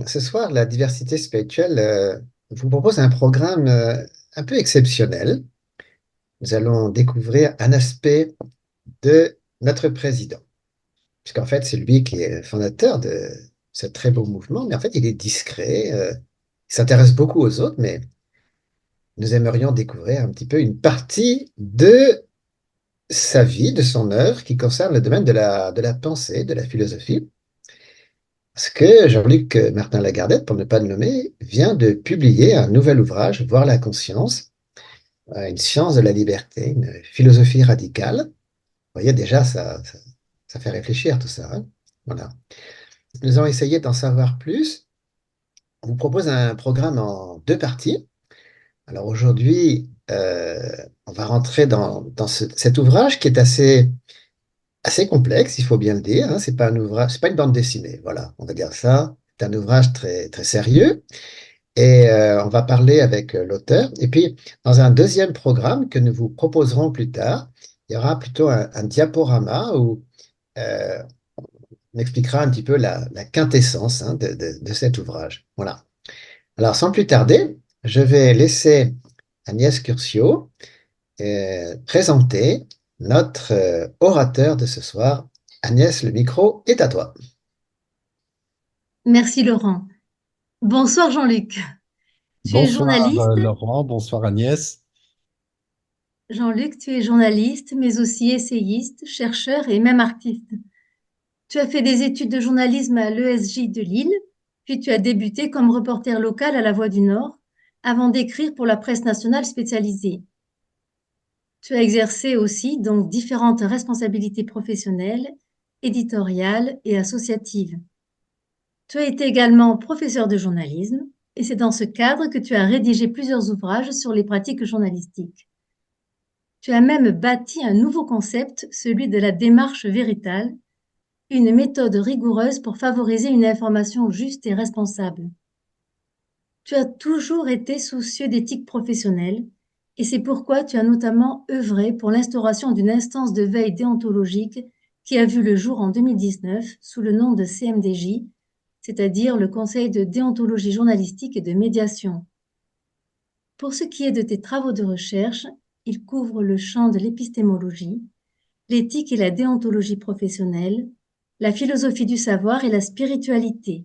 Ce soir, la diversité spirituelle vous propose un programme un peu exceptionnel. Nous allons découvrir un aspect de notre président, puisqu'en fait, c'est lui qui est le fondateur de ce très beau mouvement, mais en fait, il est discret, il s'intéresse beaucoup aux autres, mais nous aimerions découvrir un petit peu une partie de sa vie, de son œuvre qui concerne le domaine de la pensée, de la philosophie. Parce que Jean-Luc Martin Lagardette, pour ne pas le nommer, vient de publier un nouvel ouvrage, Voir la conscience, une science de la liberté, une philosophie radicale. Vous voyez, déjà, ça fait réfléchir tout ça, hein. Voilà. Nous allons essayer d'en savoir plus. On vous propose un programme en deux parties. Alors aujourd'hui, on va rentrer dans cet ouvrage qui est assez complexe, il faut bien le dire, hein. C'est pas un ouvrage, c'est pas une bande dessinée, voilà, on va dire ça. C'est un ouvrage très, très sérieux. Et on va parler avec l'auteur. Et puis, dans un deuxième programme que nous vous proposerons plus tard, il y aura plutôt un diaporama où euh, on expliquera un petit peu la quintessence, hein, de cet ouvrage. Voilà. Alors, sans plus tarder, je vais laisser Agnès Curcio présenter notre orateur de ce soir. Agnès, le micro est à toi. Merci Laurent. Bonsoir Jean-Luc. Tu es Bonsoir journaliste. Laurent, bonsoir Agnès. Jean-Luc, tu es journaliste, mais aussi essayiste, chercheur et même artiste. Tu as fait des études de journalisme à l'ESJ de Lille, puis tu as débuté comme reporter local à La Voix du Nord, avant d'écrire pour la presse nationale spécialisée. Tu as exercé aussi donc différentes responsabilités professionnelles, éditoriales et associatives. Tu as été également professeur de journalisme, et c'est dans ce cadre que tu as rédigé plusieurs ouvrages sur les pratiques journalistiques. Tu as même bâti un nouveau concept, celui de la démarche véritale, une méthode rigoureuse pour favoriser une information juste et responsable. Tu as toujours été soucieux d'éthique professionnelle, et c'est pourquoi tu as notamment œuvré pour l'instauration d'une instance de veille déontologique qui a vu le jour en 2019 sous le nom de CMDJ, c'est-à-dire le Conseil de déontologie journalistique et de médiation. Pour ce qui est de tes travaux de recherche, ils couvrent le champ de l'épistémologie, l'éthique et la déontologie professionnelle, la philosophie du savoir et la spiritualité.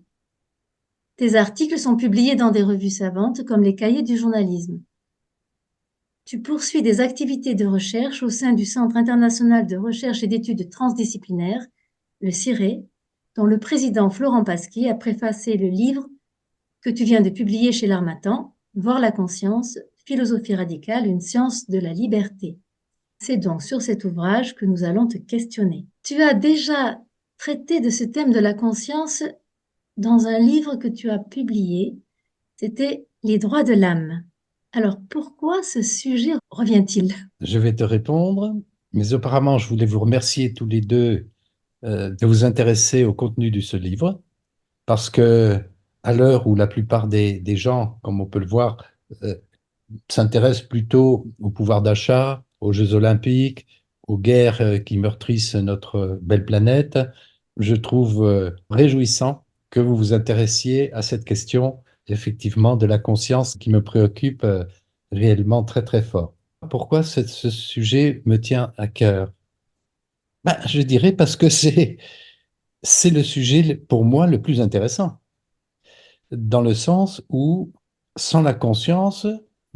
Tes articles sont publiés dans des revues savantes comme les Cahiers du journalisme. Tu poursuis des activités de recherche au sein du Centre international de recherche et d'études transdisciplinaires, le CIRE, dont le président Florent Pasquier a préfacé le livre que tu viens de publier chez l'Harmattan, Voir la conscience, philosophie radicale, une science de la liberté. C'est donc sur cet ouvrage que nous allons te questionner. Tu as déjà traité de ce thème de la conscience dans un livre que tu as publié, c'était Les droits de l'âme. Alors pourquoi ce sujet revient-il? Je vais te répondre, mais auparavant, je voulais vous remercier tous les deux de vous intéresser au contenu de ce livre, parce que à l'heure où la plupart des gens, comme on peut le voir, euh, s'intéressent plutôt au pouvoir d'achat, aux Jeux olympiques, aux guerres qui meurtrissent notre belle planète, je trouve réjouissant que vous vous intéressiez à cette question, effectivement, de la conscience qui me préoccupe réellement très très fort. Pourquoi ce sujet me tient à cœur? Ben, je dirais parce que c'est le sujet pour moi le plus intéressant, dans le sens où, sans la conscience,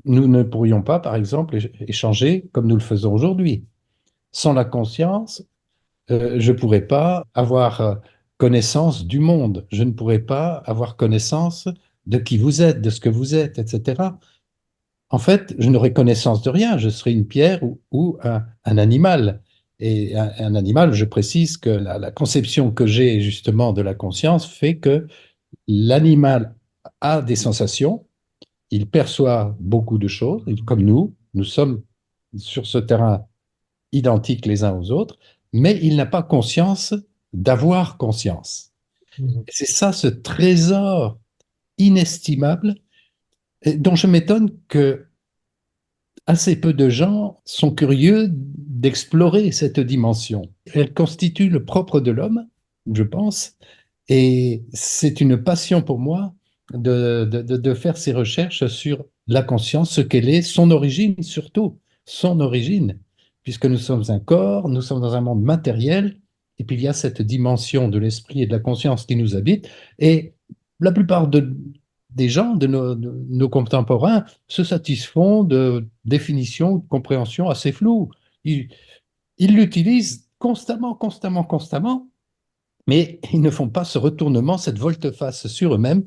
nous ne pourrions pas, par exemple, échanger comme nous le faisons aujourd'hui. Sans la conscience, je ne pourrais pas avoir connaissance du monde, je ne pourrais pas avoir connaissance de qui vous êtes, de ce que vous êtes, etc. En fait, je n'aurais connaissance de rien, je serais une pierre ou un animal. Et un animal, je précise que la conception que j'ai justement de la conscience fait que l'animal a des sensations, il perçoit beaucoup de choses, comme nous sommes sur ce terrain identiques les uns aux autres, mais il n'a pas conscience d'avoir conscience. Mhm. C'est ça, ce trésor inestimable dont je m'étonne que assez peu de gens sont curieux d'explorer cette dimension. Elle constitue le propre de l'homme, je pense, Et c'est une passion pour moi de faire ces recherches sur la conscience, ce qu'elle est, son origine surtout, son origine, puisque nous sommes un corps, nous sommes dans un monde matériel, et puis il y a cette dimension de l'esprit et de la conscience qui nous habite, et la plupart des gens, de nos contemporains, se satisfont de définitions, de compréhensions assez floues. Ils ils l'utilisent constamment, constamment, constamment, mais ils ne font pas ce retournement, cette volte-face sur eux-mêmes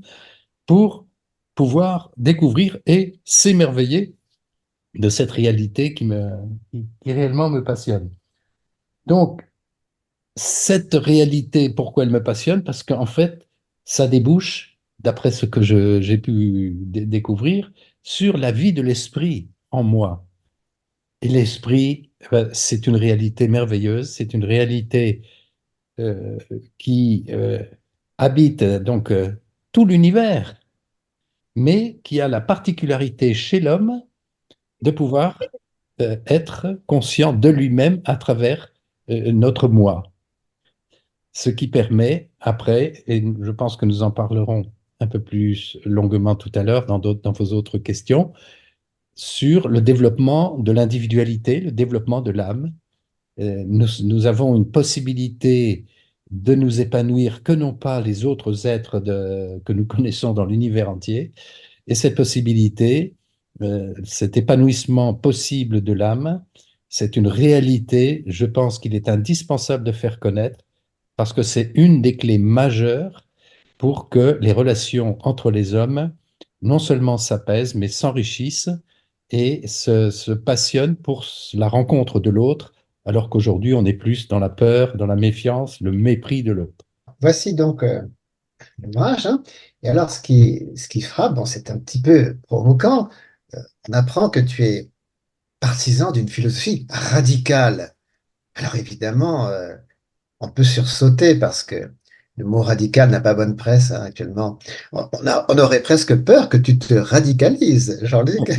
pour pouvoir découvrir et s'émerveiller de cette réalité qui réellement me passionne. Donc, cette réalité, pourquoi elle me passionne? Parce qu'en fait, ça débouche, d'après ce que j'ai pu découvrir, sur la vie de l'esprit en moi. Et l'esprit, c'est une réalité merveilleuse, c'est une réalité euh, qui habite donc tout l'univers, mais qui a la particularité chez l'homme de pouvoir être conscient de lui-même à travers notre moi. Ce qui permet, après, et je pense que nous en parlerons un peu plus longuement tout à l'heure dans vos autres questions, sur le développement de l'individualité, le développement de l'âme. Nous avons une possibilité de nous épanouir que n'ont pas les autres êtres que nous connaissons dans l'univers entier. Et cette possibilité, cet épanouissement possible de l'âme, c'est une réalité, je pense qu'il est indispensable de faire connaître parce que c'est une des clés majeures pour que les relations entre les hommes non seulement s'apaisent, mais s'enrichissent et se passionnent pour la rencontre de l'autre, alors qu'aujourd'hui on est plus dans la peur, dans la méfiance, le mépris de l'autre. Voici donc l'ouvrage, hein. Et alors, ce qui frappe, bon, c'est un petit peu provoquant. On apprend que tu es partisan d'une philosophie radicale. Alors évidemment, on peut sursauter parce que le mot radical n'a pas bonne presse hein, actuellement. On aurait presque peur que tu te radicalises, Jean-Luc.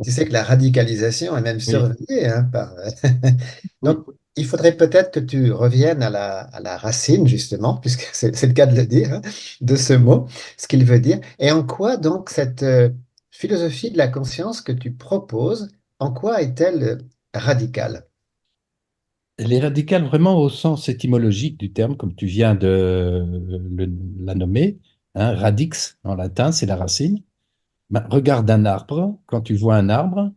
Tu sais que la radicalisation est même Oui, surveillée hein, par. oui. Donc, il faudrait peut-être que tu reviennes à la racine, justement, puisque c'est le cas de le dire, hein, de ce mot, ce qu'il veut dire. Et en quoi, donc, cette philosophie de la conscience que tu proposes, en quoi est-elle radicale? Elle est radicale vraiment au sens étymologique du terme, comme tu viens de la nommer. Hein, radix en latin, c'est la racine. Ben, regarde un arbre. Quand tu vois un arbre,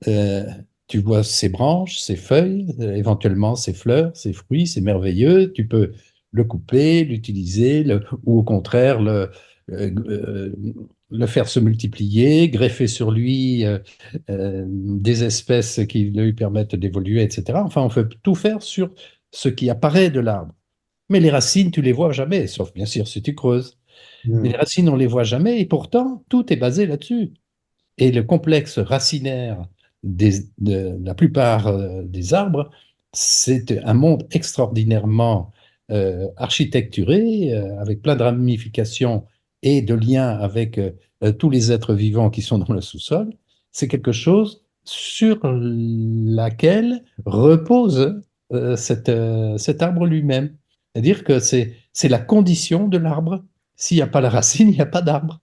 euh, tu vois ses branches, ses feuilles, éventuellement ses fleurs, ses fruits, c'est merveilleux. Tu peux le couper, l'utiliser, ou au contraire le faire se multiplier, greffer sur lui des espèces qui lui permettent d'évoluer, etc. Enfin, on peut tout faire sur ce qui apparaît de l'arbre. Mais les racines, tu les vois jamais, sauf bien sûr si tu creuses. Mais les Hmm. racines, on les voit jamais, et pourtant, tout est basé là-dessus. Et le complexe racinaire de la plupart des arbres, c'est un monde extraordinairement architecturé, avec plein de ramifications et de liens avec tous les êtres vivants qui sont dans le sous-sol. C'est quelque chose sur laquelle repose cet arbre lui-même. C'est-à-dire que c'est la condition de l'arbre. S'il n'y a pas la racine, il n'y a pas d'arbre.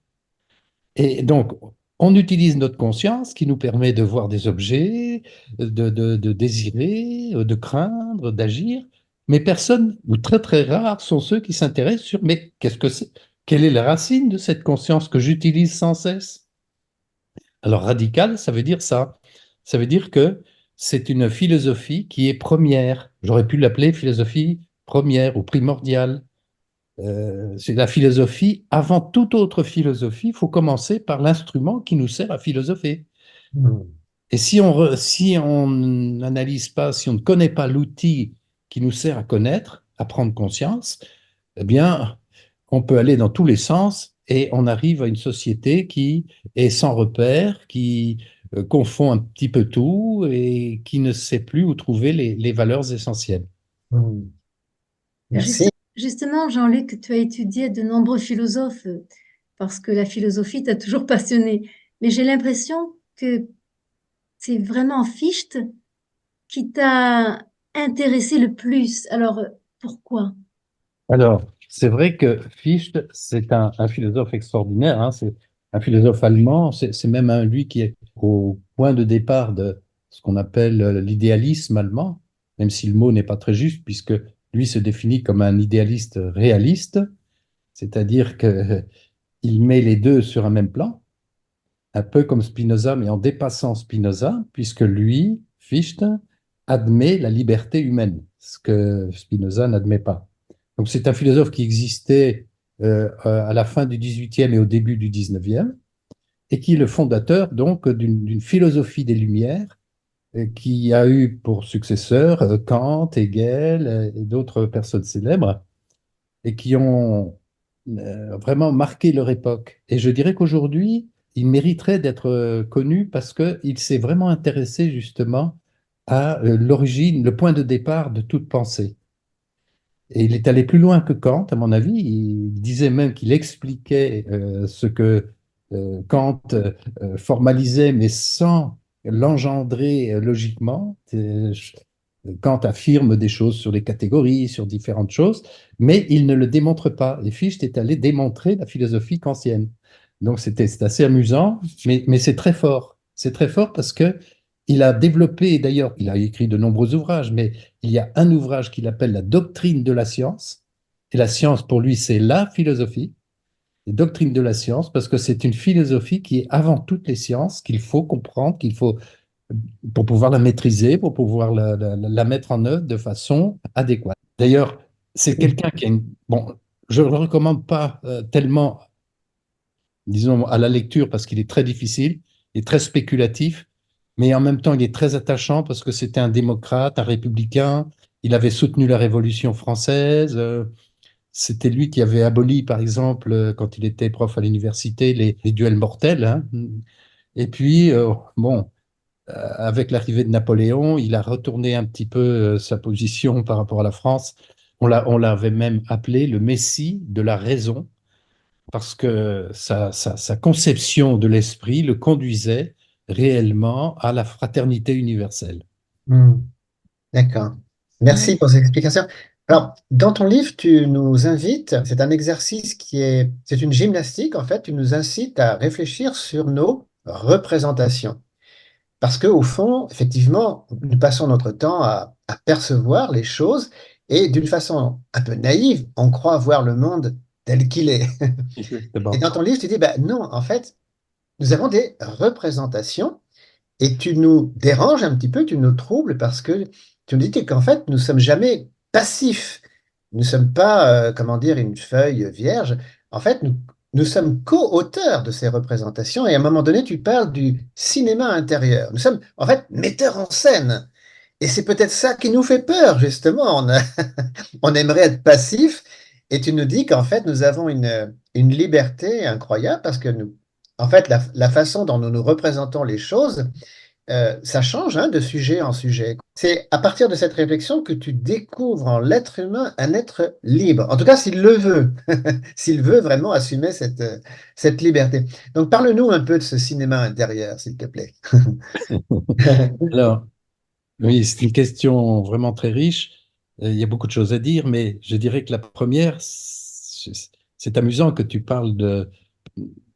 Et donc, on utilise notre conscience qui nous permet de voir des objets, de désirer, de craindre, d'agir, mais personne, ou très très rares, sont ceux qui s'intéressent sur, mais qu'est-ce que c'est? Quelle est la racine de cette conscience que j'utilise sans cesse? Alors, radical, ça veut dire ça. Ça veut dire que c'est une philosophie qui est première. J'aurais pu l'appeler philosophie première ou primordiale. C'est la philosophie. Avant toute autre philosophie, il faut commencer par l'instrument qui nous sert à philosopher. Hmm. Et si on n'analyse pas, si on ne connaît pas l'outil qui nous sert à connaître, à prendre conscience, eh bien, on peut aller dans tous les sens et on arrive à une société qui est sans repère, qui confond un petit peu tout et qui ne sait plus où trouver les valeurs essentielles. Hmm. Juste- Merci. Justement, Jean-Luc, tu as étudié de nombreux philosophes parce que la philosophie t'a toujours passionné. Mais j'ai l'impression que c'est vraiment Fichte qui t'a intéressé le plus. Alors, pourquoi? Alors, C'est vrai que Fichte, c'est un philosophe extraordinaire, hein. C'est un philosophe allemand. C'est même lui qui est au point de départ de ce qu'on appelle l'idéalisme allemand, même si le mot n'est pas très juste, puisque lui se définit comme un idéaliste réaliste, c'est-à-dire qu'il met les deux sur un même plan, un peu comme Spinoza, mais en dépassant Spinoza, puisque lui, Fichte, admet la liberté humaine, ce que Spinoza n'admet pas. Donc c'est un philosophe qui existait à la fin du XVIIIe et au début du XIXe, et qui est le fondateur donc d'une philosophie des Lumières qui a eu pour successeurs Kant, Hegel et d'autres personnes célèbres, et qui ont vraiment marqué leur époque. Et je dirais qu'aujourd'hui, il mériterait d'être connu parce qu'il s'est vraiment intéressé justement à l'origine, le point de départ de toute pensée. Et il est allé plus loin que Kant, à mon avis. Il disait même qu'il expliquait ce que Kant formalisait, mais sans l'engendrer logiquement. Kant affirme des choses sur les catégories, sur différentes choses, mais il ne le démontre pas. Et Fichte est allé démontrer la philosophie kantienne. Donc c'est assez amusant, mais c'est très fort. C'est très fort parce que il a développé, et d'ailleurs, il a écrit de nombreux ouvrages, mais il y a un ouvrage qu'il appelle La doctrine de la science. Et la science, pour lui, c'est la philosophie, les doctrines de la science, parce que c'est une philosophie qui est avant toutes les sciences, qu'il faut comprendre, qu'il faut pour pouvoir la maîtriser, pour pouvoir la mettre en œuvre de façon adéquate. D'ailleurs, c'est quelqu'un qui a une... Bon, je ne le recommande pas tellement, disons, à la lecture parce qu'il est très difficile, il est très spéculatif, mais en même temps, il est très attachant parce que c'était un démocrate, un républicain. Il avait soutenu la Révolution française. C'était lui qui avait aboli, par exemple, quand il était prof à l'université, les duels mortels, hein. Et puis, bon, avec l'arrivée de Napoléon, il a retourné un petit peu sa position par rapport à la France. On l'avait même appelé le Messie de la raison, parce que sa conception de l'esprit le conduisait réellement à la fraternité universelle. Hmm, d'accord. Merci pour ces explications. Alors, dans ton livre, tu nous invites, c'est un exercice c'est une gymnastique en fait, tu nous incites à réfléchir sur nos représentations. Parce que au fond, effectivement, nous passons notre temps à percevoir les choses et d'une façon un peu naïve, on croit voir le monde tel qu'il est. Et Exactement. dans ton livre, tu dis, bah non, en fait, nous avons des représentations et tu nous déranges un petit peu, tu nous troubles parce que tu nous dis qu'en fait, nous sommes jamais passifs. Nous ne sommes pas, comment dire, une feuille vierge. En fait, nous sommes co-auteurs de ces représentations et à un moment donné, tu parles du cinéma intérieur. Nous sommes, en fait, metteurs en scène. Et c'est peut-être ça qui nous fait peur, justement. On aimerait être passif. Et tu nous dis qu'en fait, nous avons une liberté incroyable parce que nous, en fait, la façon dont nous nous représentons les choses, ça change hein, de sujet en sujet. C'est à partir de cette réflexion que tu découvres en l'être humain un être libre. En tout cas, s'il le veut, s'il veut vraiment assumer cette liberté. Donc, parle-nous un peu de ce cinéma intérieur, s'il te plaît. Alors, oui, c'est une question vraiment très riche. Il y a beaucoup de choses à dire, mais je dirais que la première, c'est amusant que tu parles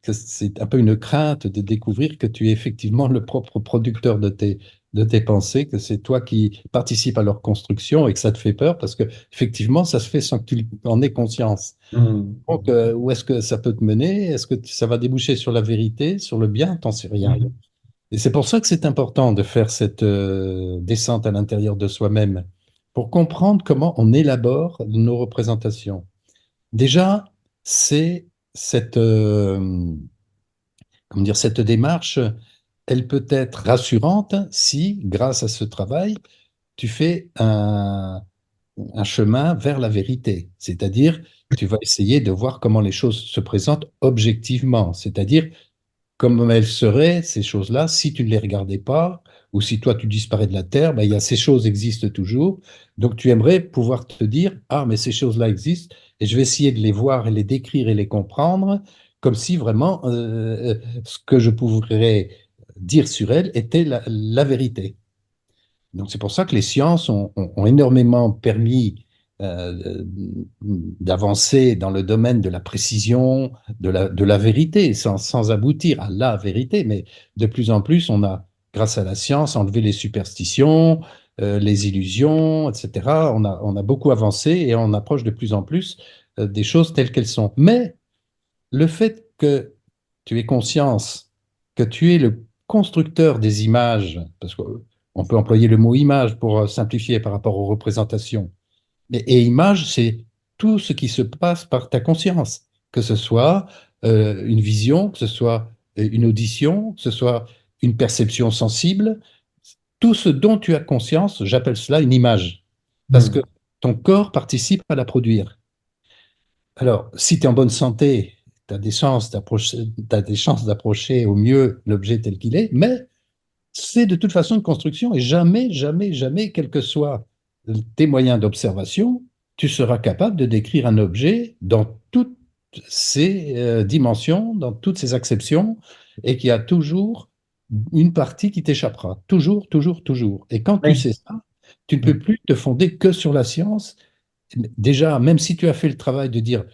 que c'est un peu une crainte de découvrir que tu es effectivement le propre producteur de tes pensées, que c'est toi qui participes à leur construction et que ça te fait peur parce que effectivement, ça se fait sans que tu en aies conscience. Hmm. Donc, où est-ce que ça peut te mener? Est-ce que ça va déboucher sur la vérité, sur le bien? T'en sais rien. Et c'est pour ça que c'est important de faire cette descente à l'intérieur de soi-même, pour comprendre comment on élabore nos représentations. Déjà, c'est cette, comment dire, cette démarche, elle peut être rassurante si, grâce à ce travail, tu fais un chemin vers la vérité. C'est-à-dire, tu vas essayer de voir comment les choses se présentent objectivement. C'est-à-dire, comme elles seraient, ces choses-là, si tu ne les regardais pas, ou si toi tu disparais de la Terre, ben, il y a ces choses existent toujours. Donc tu aimerais pouvoir te dire, ah, mais ces choses-là existent, et je vais essayer de les voir et les décrire et les comprendre, comme si vraiment ce que je pourrais dire sur elles était la vérité. Donc c'est pour ça que les sciences ont énormément permis euh, d'avancer dans le domaine de la précision, de la vérité, sans aboutir à la vérité, mais de plus en plus, on a, grâce à la science, enlevé les superstitions, les illusions, etc. On a beaucoup avancé et on approche de plus en plus des choses telles qu'elles sont. Mais le fait que tu aies conscience que tu es le constructeur des images, parce qu'on peut employer le mot image pour simplifier par rapport aux représentations, et image, c'est tout ce qui se passe par ta conscience, que ce soit une vision, que ce soit une audition, que ce soit une perception sensible, tout ce dont tu as conscience, j'appelle cela une image, parce que Hmm. ton corps participe à la produire. Alors, si tu es en bonne santé, tu as t'as des chances d'approcher au mieux l'objet tel qu'il est, mais c'est de toute façon une construction et jamais, jamais, jamais, quels que soient tes moyens d'observation, tu seras capable de décrire un objet dans toutes ses dimensions, dans toutes ses acceptions, et qu'il y a toujours une partie qui t'échappera. Toujours, toujours, toujours. Et quand tu Oui. sais ça, tu ne Hmm. peux plus te fonder que sur la science. Déjà, même si tu as fait le travail de dire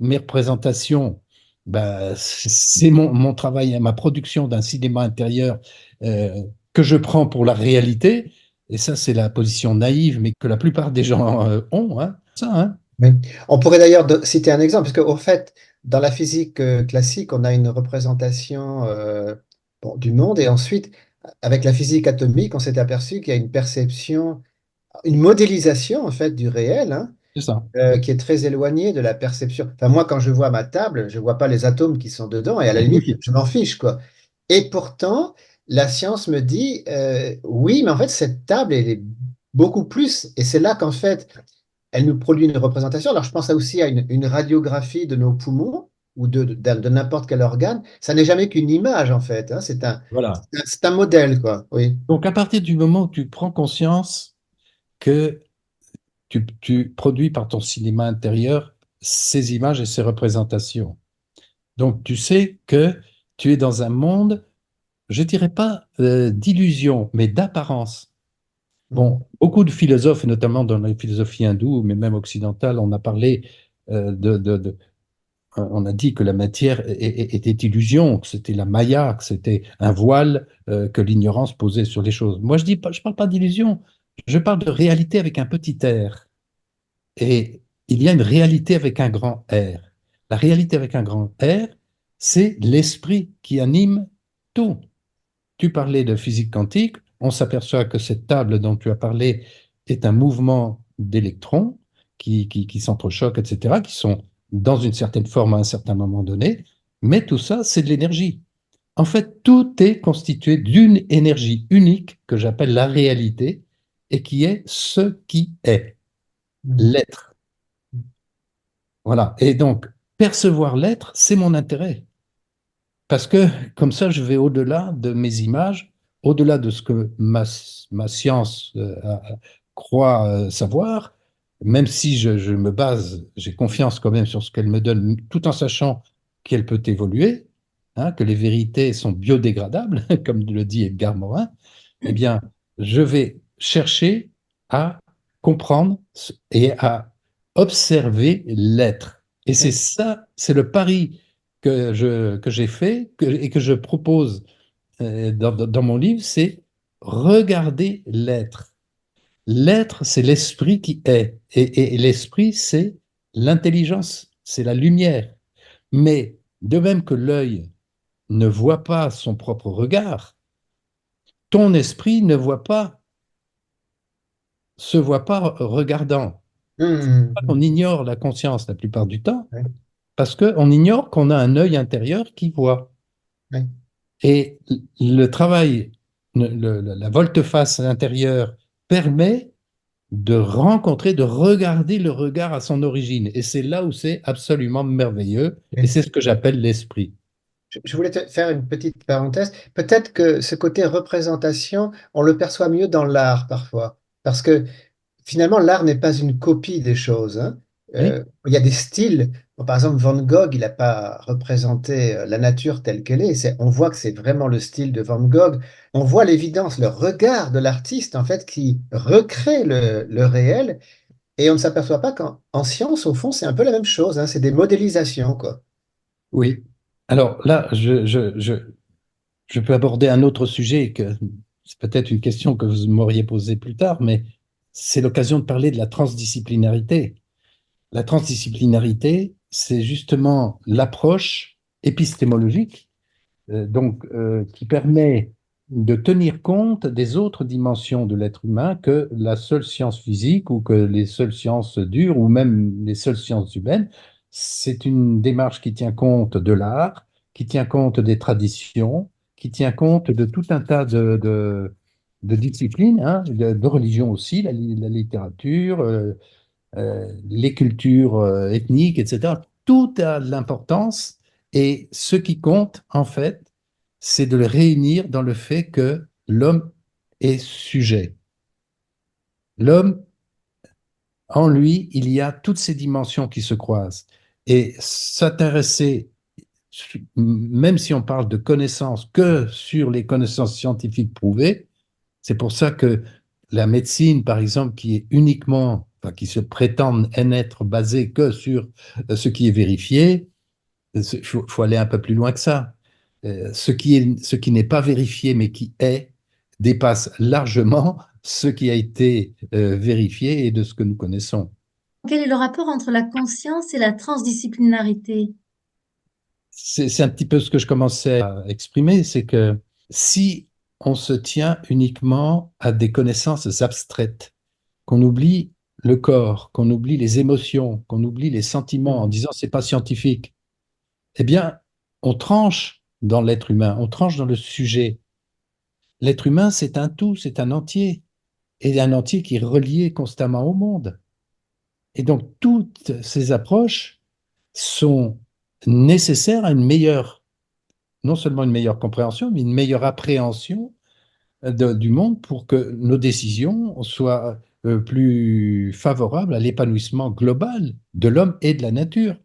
mes représentations, bah, c'est mon travail, ma production d'un cinéma intérieur euh, que je prends pour la réalité. Et ça, c'est la position naïve, mais que la plupart des gens ont. Hein. Ça, hein. Oui. On pourrait d'ailleurs citer un exemple, parce qu'au fait, dans la physique classique, on a une représentation bon, du monde, et ensuite, avec la physique atomique, on s'est aperçu qu'il y a une perception, une modélisation en fait du réel, hein, C'est ça. qui est très éloignée de la perception. Enfin, moi, quand je vois ma table, je vois pas les atomes qui sont dedans, et à la limite, Oui. je m'en fiche, quoi. Et pourtant, la science me dit, oui, mais en fait, cette table, elle est beaucoup plus, et c'est là qu'en fait, elle nous produit une représentation. Alors, je pense aussi à une radiographie de nos poumons ou de n'importe quel organe. Ça n'est jamais qu'une image, en fait, hein. Voilà. C'est un modèle, quoi. Oui. Donc, à partir du moment où tu prends conscience que tu produis par ton cinéma intérieur ces images et ces représentations, donc tu sais que tu es dans un monde, je dirais pas d'illusion, mais d'apparence. Mhm. Bon, beaucoup de philosophes, et notamment dans la philosophie hindoue, mais même occidentale, on a parlé on a dit que la matière était illusion, que c'était la maya, que c'était un voile que l'ignorance posait sur les choses. Moi, je dis pas, je parle pas d'illusion, je parle de réalité avec un petit r. Et il y a une réalité avec un grand R. La réalité avec un grand R, c'est l'esprit qui anime tout. Tu parlais de physique quantique, on s'aperçoit que cette table dont tu as parlé est un mouvement d'électrons qui s'entrechoquent, etc., qui sont dans une certaine forme à un certain moment donné, mais tout ça, c'est de l'énergie. En fait, tout est constitué d'une énergie unique que j'appelle la réalité et qui est ce qui est, Mhm. l'être. Voilà. Et donc, percevoir l'être, c'est mon intérêt. Parce que comme ça, je vais au-delà de mes images, au-delà de ce que ma science croit savoir, même si je me base, j'ai confiance quand même sur ce qu'elle me donne, tout en sachant qu'elle peut évoluer, hein, que les vérités sont biodégradables, comme le dit Edgar Morin, eh bien, je vais chercher à comprendre et à observer l'être. Et c'est Oui. ça, c'est le pari que j'ai fait et que je propose dans mon livre, c'est regarder l'être. L'être, c'est l'esprit qui est. Et l'esprit, c'est l'intelligence, c'est la lumière. Mais de même que l'œil ne voit pas son propre regard, ton esprit ne voit pas, se voit pas regardant. On Mhm. ignore la conscience la plupart du temps Oui. parce qu'on ignore qu'on a un œil intérieur qui voit. Oui. Et le travail, la volte-face intérieure permet de rencontrer, de regarder le regard à son origine. Et c'est là où c'est absolument merveilleux. Et Oui. c'est ce que j'appelle l'esprit. Je voulais te faire une petite parenthèse. Peut-être que ce côté représentation, on le perçoit mieux dans l'art parfois. Parce que finalement, l'art n'est pas une copie des choses, hein. Oui, Il y a des styles. Bon, par exemple, Van Gogh, il n'a pas représenté la nature telle qu'elle est. On voit que c'est vraiment le style de Van Gogh. On voit l'évidence, le regard de l'artiste, en fait, qui recrée le réel. Et on ne s'aperçoit pas qu'en science, au fond, c'est un peu la même chose, hein, c'est des modélisations, quoi. Oui. Alors là, je peux aborder un autre sujet que c'est peut-être une question que vous m'auriez posée plus tard, mais c'est l'occasion de parler de la transdisciplinarité. La transdisciplinarité, c'est justement l'approche épistémologique qui permet de tenir compte des autres dimensions de l'être humain que la seule science physique ou que les seules sciences dures ou même les seules sciences humaines. C'est une démarche qui tient compte de l'art, qui tient compte des traditions, qui tient compte de tout un tas de disciplines, hein, de religion aussi, la littérature, les cultures ethniques, etc. Tout a de l'importance et ce qui compte, en fait, c'est de le réunir dans le fait que l'homme est sujet. L'homme, en lui, il y a toutes ces dimensions qui se croisent. Et s'intéresser, même si on parle de connaissances, que sur les connaissances scientifiques prouvées, c'est pour ça que la médecine, par exemple, qui est uniquement, enfin, qui se prétend n'être basée que sur ce qui est vérifié, faut aller un peu plus loin que ça. Ce qui n'est pas vérifié, mais qui est, dépasse largement ce qui a été vérifié et de ce que nous connaissons. Quel est le rapport entre la conscience et la transdisciplinarité? C'est un petit peu ce que je commençais à exprimer, c'est que si on se tient uniquement à des connaissances abstraites, qu'on oublie le corps, qu'on oublie les émotions, qu'on oublie les sentiments en Mm. disant c'est pas scientifique, eh bien, on tranche dans l'être humain, on tranche dans le sujet. L'être humain, c'est un tout, c'est un entier, et un entier qui est relié constamment au monde. Et donc, toutes ces approches sont nécessaires à une meilleure, non seulement une meilleure compréhension, mais une meilleure appréhension du monde pour que nos décisions soient plus favorables à l'épanouissement global de l'homme et de la nature.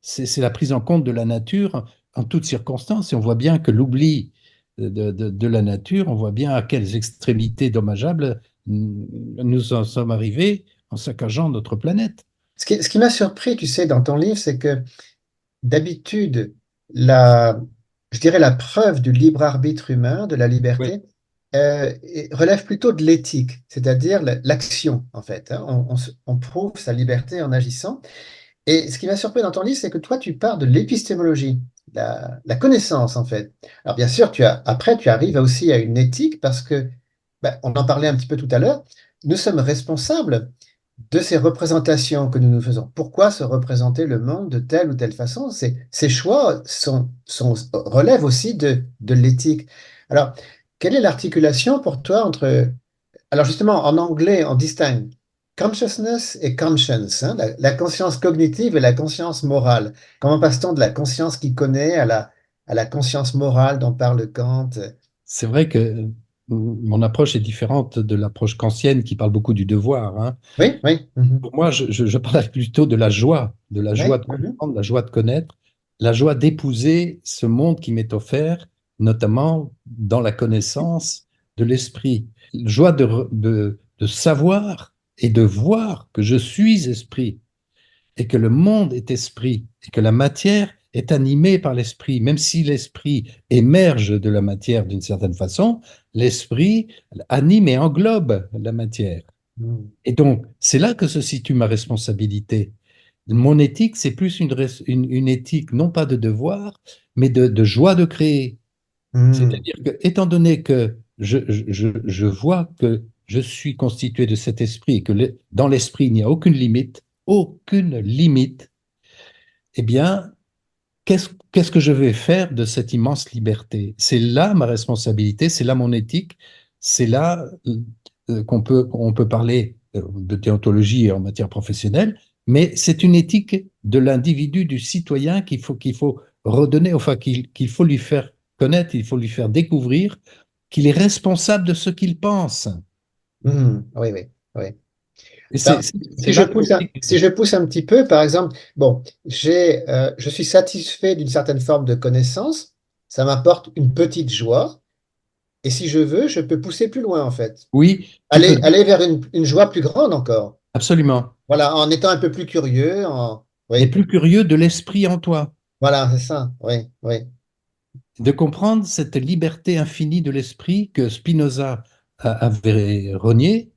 C'est la prise en compte de la nature en toutes circonstances. Et on voit bien que l'oubli de la nature, on voit bien à quelles extrémités dommageables nous en sommes arrivés en saccageant notre planète. Ce qui m'a surpris, tu sais, dans ton livre, c'est que d'habitude, je dirais la preuve du libre arbitre humain, de la Oui. liberté, relève plutôt de l'éthique, c'est-à-dire l'action, en fait, hein. On prouve sa liberté en agissant. Et ce qui m'a surpris dans ton livre, c'est que toi, tu pars de l'épistémologie, la connaissance, en fait. Alors, bien sûr, après, tu arrives aussi à une éthique parce que, ben, on en parlait un petit peu tout à l'heure, nous sommes responsables de ces représentations que nous nous faisons. Pourquoi se représenter le monde de telle ou telle façon? Ces choix relèvent aussi de l'éthique. Alors, quelle est l'articulation pour toi entre... Alors justement, en anglais, on distingue consciousness et conscience, hein, la conscience cognitive et la conscience morale. Comment passe-t-on de la conscience qui connaît à la conscience morale dont parle Kant? C'est vrai que mon approche est différente de l'approche kantienne qui parle beaucoup du devoir, hein. Oui, oui, mhm, Pour moi, je parle plutôt de la joie oui, de mhm, comprendre, la joie de connaître, la joie d'épouser ce monde qui m'est offert, notamment dans la connaissance de l'esprit. La joie de savoir et de voir que je suis esprit et que le monde est esprit et que la matière est animée par l'esprit. Même si l'esprit émerge de la matière d'une certaine façon, l'esprit anime et englobe la matière. mhm, Et donc, c'est là que se situe ma responsabilité. Mon éthique, c'est plus une éthique non pas de devoir, mais de joie de créer. mhm, C'est-à-dire que, étant donné que je vois que je suis constitué de cet esprit et que dans l'esprit, il n'y a aucune limite, eh bien, qu'est-ce que je vais faire de cette immense liberté? C'est là ma responsabilité, c'est là mon éthique, c'est là on peut parler de déontologie en matière professionnelle, mais c'est une éthique de l'individu, du citoyen qu'il faut redonner, enfin qu'il faut lui faire connaître, il faut lui faire découvrir qu'il est responsable de ce qu'il pense. mhm. Oui, oui, oui. Et Ben, c'est là que si je pousse un petit peu, par exemple, bon, je suis satisfait d'une certaine forme de connaissance, ça m'apporte une petite joie, et si je veux, je peux pousser plus loin, en fait. oui, tu peux Aller vers une joie plus grande encore. absolument. Voilà, en étant un peu plus curieux, et oui, plus curieux de l'esprit en toi, voilà, c'est ça, oui, oui, de comprendre cette liberté infinie de l'esprit que Spinoza avait renié,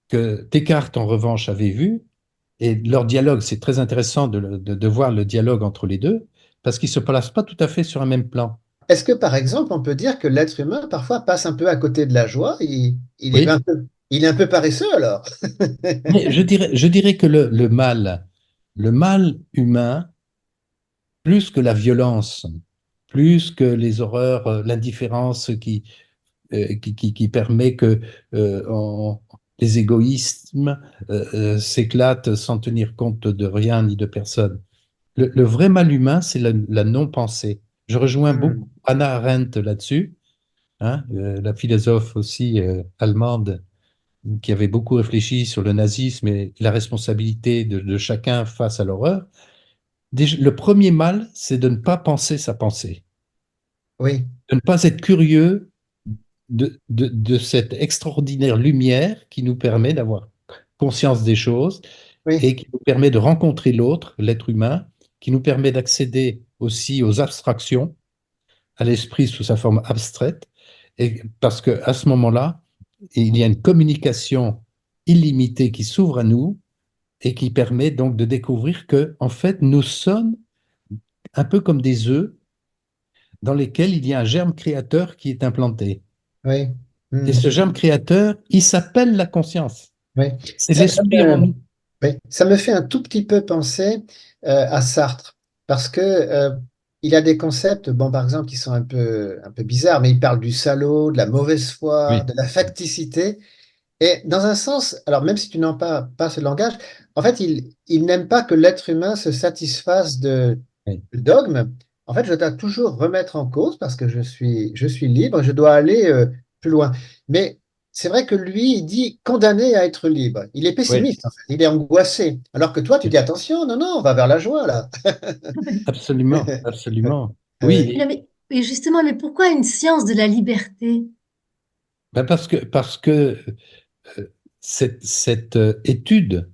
que Descartes en revanche avait vu, et leur dialogue, c'est très intéressant de voir le dialogue entre les deux, parce qu'ils ne se placent pas tout à fait sur un même plan. Est-ce que, par exemple, on peut dire que l'être humain, parfois, passe un peu à côté de la joie? Oui, Il est un peu paresseux, alors? mais je dirais que le mal humain, plus que la violence, plus que les horreurs, l'indifférence qui permet que les égoïsmes s'éclatent sans tenir compte de rien ni de personne. Le vrai mal humain, c'est la non-pensée. Je rejoins beaucoup Hmm, Hannah Arendt là-dessus, hein, la philosophe aussi allemande qui avait beaucoup réfléchi sur le nazisme et la responsabilité de chacun face à l'horreur. Le premier mal, c'est de ne pas penser sa pensée, oui, de ne pas être curieux de cette extraordinaire lumière qui nous permet d'avoir conscience des choses oui, et qui nous permet de rencontrer l'autre, l'être humain, qui nous permet d'accéder aussi aux abstractions, à l'esprit sous sa forme abstraite, et parce qu'à ce moment-là, il y a une communication illimitée qui s'ouvre à nous et qui permet donc de découvrir que, en fait, nous sommes un peu comme des œufs dans lesquels il y a un germe créateur qui est implanté. oui, Et hmm, ce germe créateur, il s'appelle la conscience. oui. C'est l'esprit en nous. Oui, ça me fait un tout petit peu penser à Sartre, parce que il a des concepts, bon, par exemple, qui sont un peu bizarres, mais il parle du salaud, de la mauvaise foi, Oui, de la facticité. Et dans un sens, alors même si tu n'en parles pas ce langage, en fait, il n'aime pas que l'être humain se satisfasse oui, de dogmes. En fait, je dois toujours remettre en cause parce que je suis libre, je dois aller plus loin. Mais c'est vrai que lui, il dit condamné à être libre. Il est oui, pessimiste, en fait. Il est angoissé. Alors que toi, tu dis attention, non, non, on va vers la joie, là. absolument, absolument. Oui, Oui, Mais justement, mais pourquoi une science de la liberté? ben parce que cette étude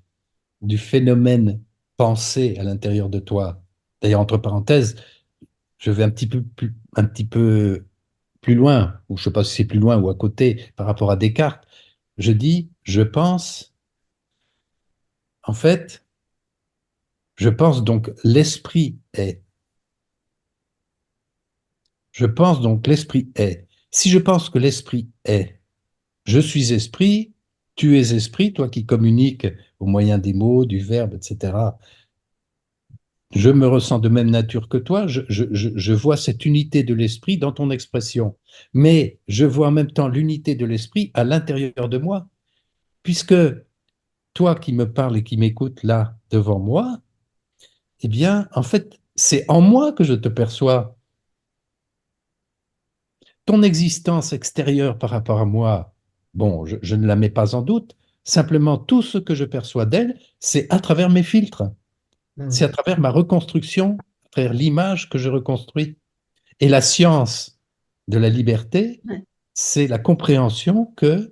du phénomène pensée à l'intérieur de toi, d'ailleurs, entre parenthèses, je vais un petit peu plus loin, ou je ne sais pas si c'est plus loin ou à côté par rapport à Descartes. Je dis, je pense, en fait, je pense donc l'esprit est. Je pense donc l'esprit est. Si je pense que l'esprit est, je suis esprit, tu es esprit, toi qui communiques au moyen des mots, du verbe, etc. Je me ressens de même nature que toi, je vois cette unité de l'esprit dans ton expression, mais je vois en même temps l'unité de l'esprit à l'intérieur de moi, puisque toi qui me parles et qui m'écoutes là devant moi, eh bien, en fait, c'est en moi que je te perçois. Ton existence extérieure par rapport à moi, bon, je ne la mets pas en doute. Simplement, tout ce que je perçois d'elle, c'est à travers mes filtres, c'est hmm, à travers ma reconstruction, à travers l'image que je reconstruis. Et la science de la liberté, Ouais. c'est la compréhension que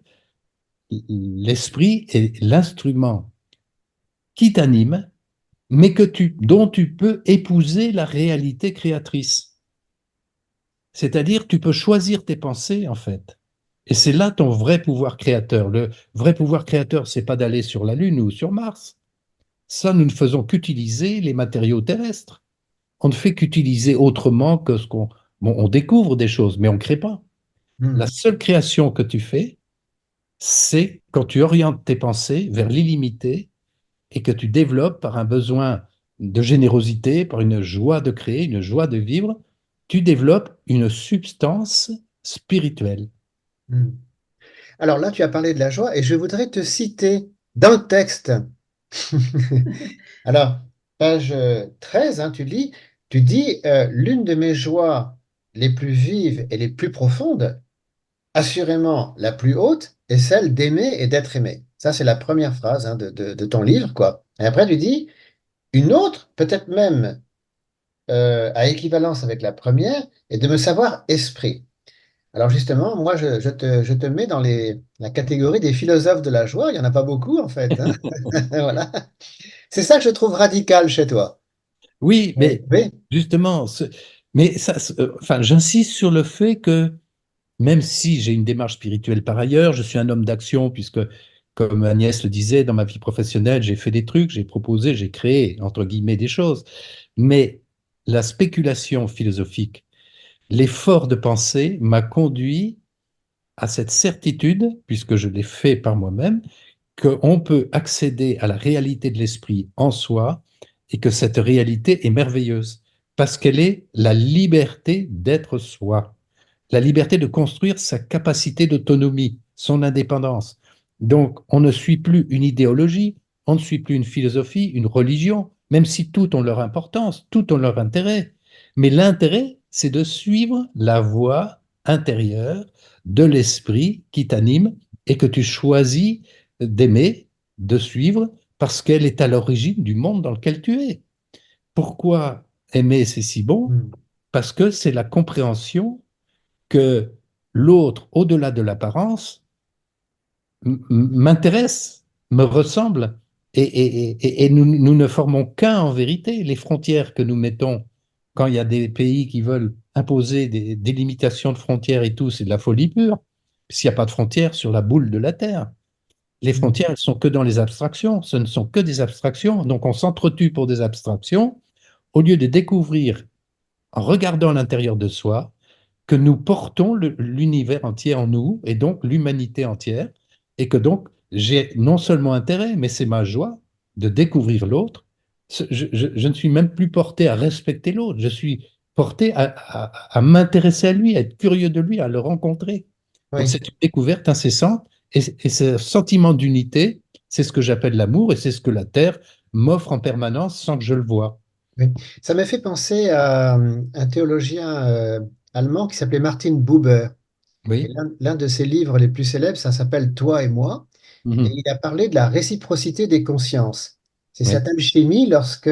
l'esprit est l'instrument qui t'anime, mais dont tu peux épouser la réalité créatrice. C'est-à-dire, tu peux choisir tes pensées, en fait. Et c'est là ton vrai pouvoir créateur. Le vrai pouvoir créateur, c'est pas d'aller sur la Lune ou sur Mars. Ça, nous ne faisons qu'utiliser les matériaux terrestres. On ne fait qu'utiliser autrement que ce qu'on... Bon, on découvre des choses, mais on ne crée pas. La hmm, seule création que tu fais, c'est quand tu orientes tes pensées vers l'illimité et que tu développes par un besoin de générosité, par une joie de créer, une joie de vivre, tu développes une substance spirituelle. hmm. Alors là, tu as parlé de la joie et je voudrais te citer dans le texte. Alors, page 13, hein, tu dis, l'une de mes joies les plus vives et les plus profondes, assurément la plus haute, est celle d'aimer et d'être aimé. Ça, c'est la première phrase hein, de ton livre, quoi. Et après, tu dis, une autre, peut-être même à équivalence avec la première, est de me savoir esprit. Alors justement, moi, je te mets dans la catégorie des philosophes de la joie. Il n'y en a pas beaucoup, en fait, hein. Voilà. C'est ça que je trouve radical chez toi. Oui, mais Oui, justement, mais ça, enfin, j'insiste sur le fait que même si j'ai une démarche spirituelle par ailleurs, je suis un homme d'action puisque, comme Agnès le disait, dans ma vie professionnelle, j'ai fait des trucs, j'ai proposé, j'ai créé, entre guillemets, des choses. Mais la spéculation philosophique, l'effort de pensée m'a conduit à cette certitude, puisque je l'ai fait par moi-même, qu'on peut accéder à la réalité de l'esprit en soi et que cette réalité est merveilleuse parce qu'elle est la liberté d'être soi, la liberté de construire sa capacité d'autonomie, son indépendance. Donc, on ne suit plus une idéologie, on ne suit plus une philosophie, une religion, même si toutes ont leur importance, toutes ont leur intérêt. Mais l'intérêt, c'est de suivre la voie intérieure de l'esprit qui t'anime et que tu choisis d'aimer, de suivre, parce qu'elle est à l'origine du monde dans lequel tu es. Pourquoi aimer, c'est si bon? oui. Parce que c'est la compréhension que l'autre, au-delà de l'apparence, m'intéresse, me ressemble, et nous ne formons qu'un en vérité. Les frontières que nous mettons quand il y a des pays qui veulent imposer des limitations de frontières et tout, c'est de la folie pure. S'il n'y a pas de frontières sur la boule de la Terre. Les Mm. frontières, elles sont que dans les abstractions. Ce ne sont que des abstractions. Donc, on s'entretue pour des abstractions au lieu de découvrir, en regardant à l'intérieur de soi, que nous portons l'univers entier en nous et donc l'humanité entière. Et que donc, j'ai non seulement intérêt, mais c'est ma joie de découvrir l'autre. Je ne suis même plus porté à respecter l'autre. Je suis porté à m'intéresser à lui, à être curieux de lui, à le rencontrer. Donc, Oui, c'est une découverte incessante et ce sentiment d'unité, c'est ce que j'appelle l'amour et c'est ce que la Terre m'offre en permanence sans que je le voie. oui. Ça m'a fait penser à un théologien allemand qui s'appelait Martin Buber. Et Oui. l'un de ses livres les plus célèbres, ça s'appelle Toi et moi. Et Mhm. il a parlé de la réciprocité des consciences. C'est Oui. cette alchimie lorsque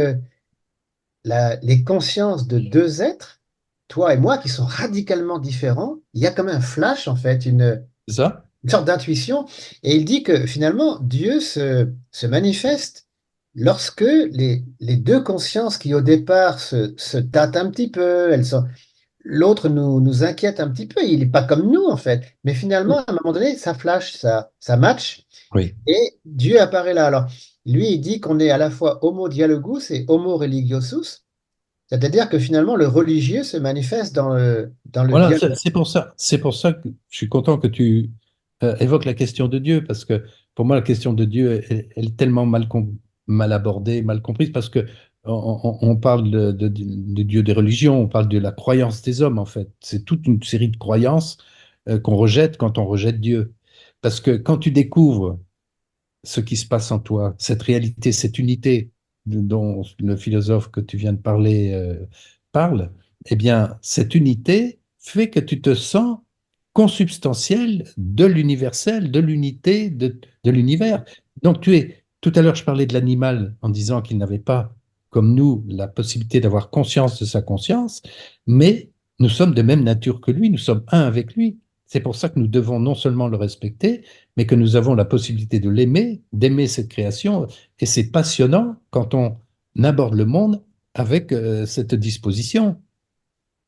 les consciences de deux êtres, toi et moi, qui sont radicalement différents, il y a comme un flash, en fait, C'est ça? une sorte d'intuition. Et il dit que finalement, Dieu se manifeste lorsque les deux consciences qui au départ se tâtent un petit peu, l'autre nous inquiète un petit peu, il n'est pas comme nous en fait. Mais finalement, à un moment donné, ça flash, ça match, Oui. et Dieu apparaît là. Alors, lui, il dit qu'on est à la fois homo dialogus et homo religiosus, c'est-à-dire que finalement, le religieux se manifeste dans le Voilà, dialogue. c'est pour ça que je suis content que tu évoques la question de Dieu, parce que pour moi, la question de Dieu, elle est tellement mal abordée, mal comprise, parce que on parle de Dieu des religions, on parle de la croyance des hommes, en fait. C'est toute une série de croyances qu'on rejette quand on rejette Dieu. Parce que quand tu découvres ce qui se passe en toi, cette réalité, cette unité dont le philosophe que tu viens de parler parle, eh bien, cette unité fait que tu te sens consubstantiel de l'universel, de l'unité de l'univers. Donc, tout à l'heure, je parlais de l'animal en disant qu'il n'avait pas, comme nous, la possibilité d'avoir conscience de sa conscience, mais nous sommes de même nature que lui, nous sommes un avec lui. C'est pour ça que nous devons non seulement le respecter, mais que nous avons la possibilité de l'aimer, d'aimer cette création. Et c'est passionnant quand on aborde le monde avec cette disposition.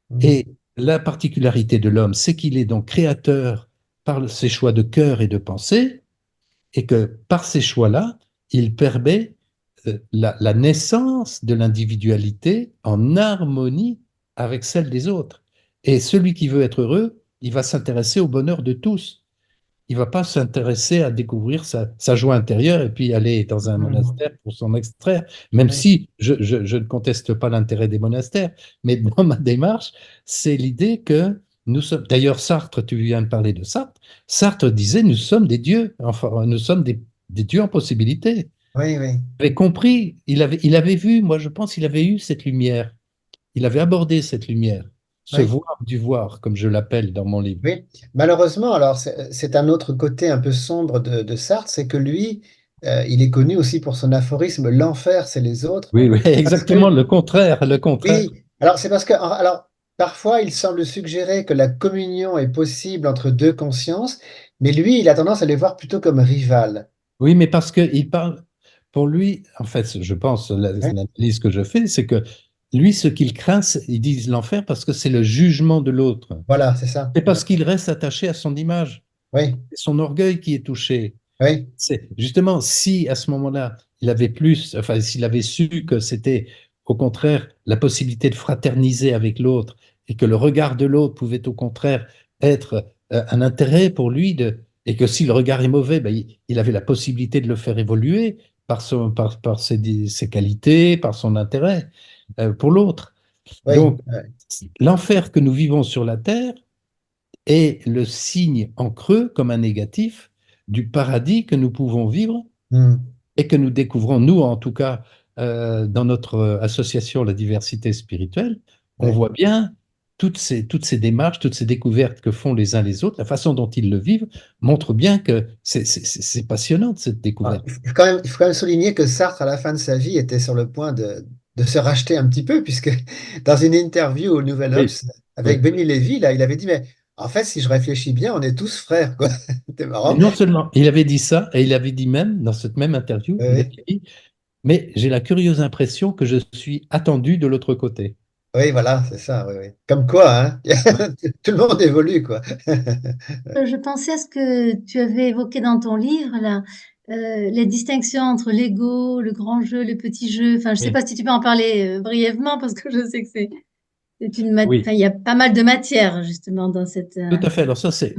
Mm. Et la particularité de l'homme, c'est qu'il est donc créateur par ses choix de cœur et de pensée, et que par ces choix-là, il permet la naissance de l'individualité en harmonie avec celle des autres. Et celui qui veut être heureux, il va s'intéresser au bonheur de tous. Il va pas s'intéresser à découvrir sa joie intérieure et puis aller dans un Mm. monastère pour s'en extraire, même Oui, si je ne conteste pas l'intérêt des monastères, mais dans ma démarche, c'est l'idée que nous sommes, d'ailleurs Sartre, tu viens de parler de Sartre, Sartre disait nous sommes des dieux, enfin nous sommes des dieux en possibilité. oui, oui. Il avait compris, il avait vu, moi je pense qu'il avait eu cette lumière, il avait abordé cette lumière, ce Oui. voir du voir, comme je l'appelle dans mon livre. Oui, malheureusement, alors c'est un autre côté un peu sombre de Sartre, c'est que lui, il est connu aussi pour son aphorisme, l'enfer, c'est les autres. Oui, oui, Parce exactement que, le contraire, le contraire. oui, alors c'est parce que, alors, parfois, il semble suggérer que la communion est possible entre deux consciences, mais lui, il a tendance à les voir plutôt comme rivales. Oui, mais parce qu'il parle, pour lui, en fait, je pense, Ouais, l'analyse que je fais, c'est que lui, ce qu'il craint, ils disent l'enfer parce que c'est le jugement de l'autre. voilà, c'est ça. C'est Ouais. parce qu'il reste attaché à son image. Oui, C'est son orgueil qui est touché. oui, C'est justement si à ce moment-là, il avait plus, enfin, s'il avait su que c'était au contraire la possibilité de fraterniser avec l'autre et que le regard de l'autre pouvait au contraire être un intérêt pour lui et que si le regard est mauvais, ben, il avait la possibilité de le faire évoluer par ses qualités, par son intérêt pour l'autre. oui, Donc, ouais. l'enfer que nous vivons sur la terre est le signe en creux comme un négatif du paradis que nous pouvons vivre Hmm, et que nous découvrons, nous en tout cas, dans notre association La Diversité Spirituelle, on ouais. voit bien toutes ces démarches, toutes ces découvertes que font les uns les autres, la façon dont ils le vivent, montre bien que c'est passionnant cette Ah, découverte. il faut quand même souligner que Sartre, à la fin de sa vie, était sur le point de se racheter un petit peu, puisque dans une interview au Nouvel Oui, Obs avec oui. Benny Lévy, là, il avait dit, mais en fait, si je réfléchis bien, on est tous frères, quoi. C'était Mais marrant. non seulement, il avait dit ça, et il avait dit même, dans cette même interview, il avait Oui, dit, mais j'ai la curieuse impression que je suis attendu de l'autre côté. oui, voilà, c'est ça, oui, oui. Comme quoi, hein, tout le monde évolue, quoi. Je pensais à ce que tu avais évoqué dans ton livre, là, les distinctions entre l'ego, le grand jeu, le petit jeu. Enfin, je sais Oui. pas si tu peux en parler brièvement parce que je sais que c'est Oui. enfin, il y a pas mal de matière justement dans cette. Tout à fait. Alors ça, c'est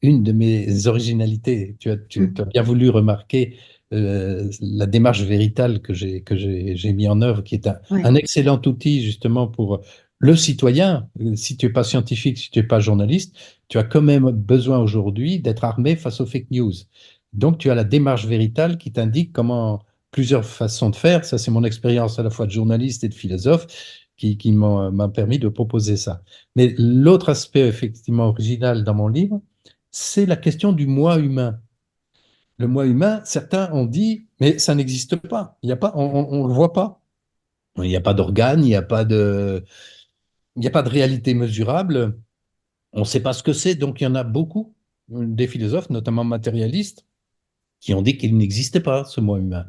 une de mes originalités. Tu as Mm. bien voulu remarquer la démarche véritable j'ai mis en œuvre, qui est Ouais. un excellent outil justement pour le citoyen. Si tu n'es pas scientifique, si tu n'es pas journaliste, tu as quand même besoin aujourd'hui d'être armé face aux fake news. Donc, tu as la démarche véritable qui t'indique comment plusieurs façons de faire. Ça, c'est mon expérience à la fois de journaliste et de philosophe qui m'a permis de proposer ça. Mais l'autre aspect effectivement original dans mon livre, c'est la question du moi humain. Le moi humain, certains ont dit, mais ça n'existe pas. Il y a pas, on le voit pas. Il n'y a pas d'organes, il n'y a pas de réalité mesurable. On ne sait pas ce que c'est. Donc il y en a beaucoup, des philosophes, notamment matérialistes, qui ont dit qu'il n'existait pas ce moi humain.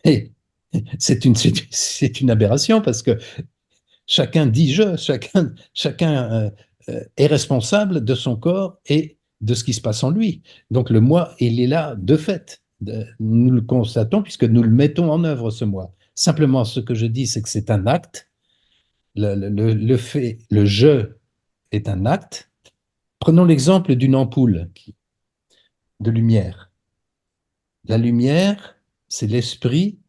Et c'est une aberration parce que chacun dit je, chacun est responsable de son corps et de ce qui se passe en lui. Donc le moi, il est là de fait. Nous le constatons puisque nous le mettons en œuvre, ce moi. Simplement, ce que je dis, c'est que c'est un acte. Le fait, le je est un acte. Prenons l'exemple d'une ampoule de lumière. La lumière, c'est l'esprit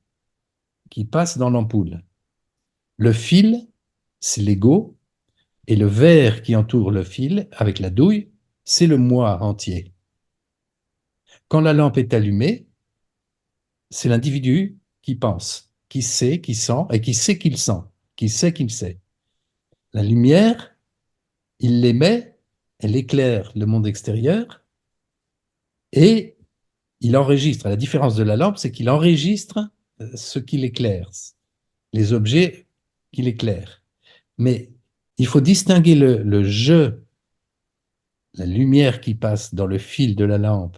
qui passe dans l'ampoule. Le fil, c'est l'ego. Et le verre qui entoure le fil, avec la douille, c'est le moi entier. Quand la lampe est allumée, c'est l'individu qui pense, qui sait, qui sent, et qui sait qu'il sent, qui sait qu'il sait. La lumière, il l'émet, elle éclaire le monde extérieur, et il enregistre. La différence de la lampe, c'est qu'il enregistre ce qu'il éclaire, les objets qu'il éclaire. Mais il faut distinguer le je, la lumière qui passe dans le fil de la lampe,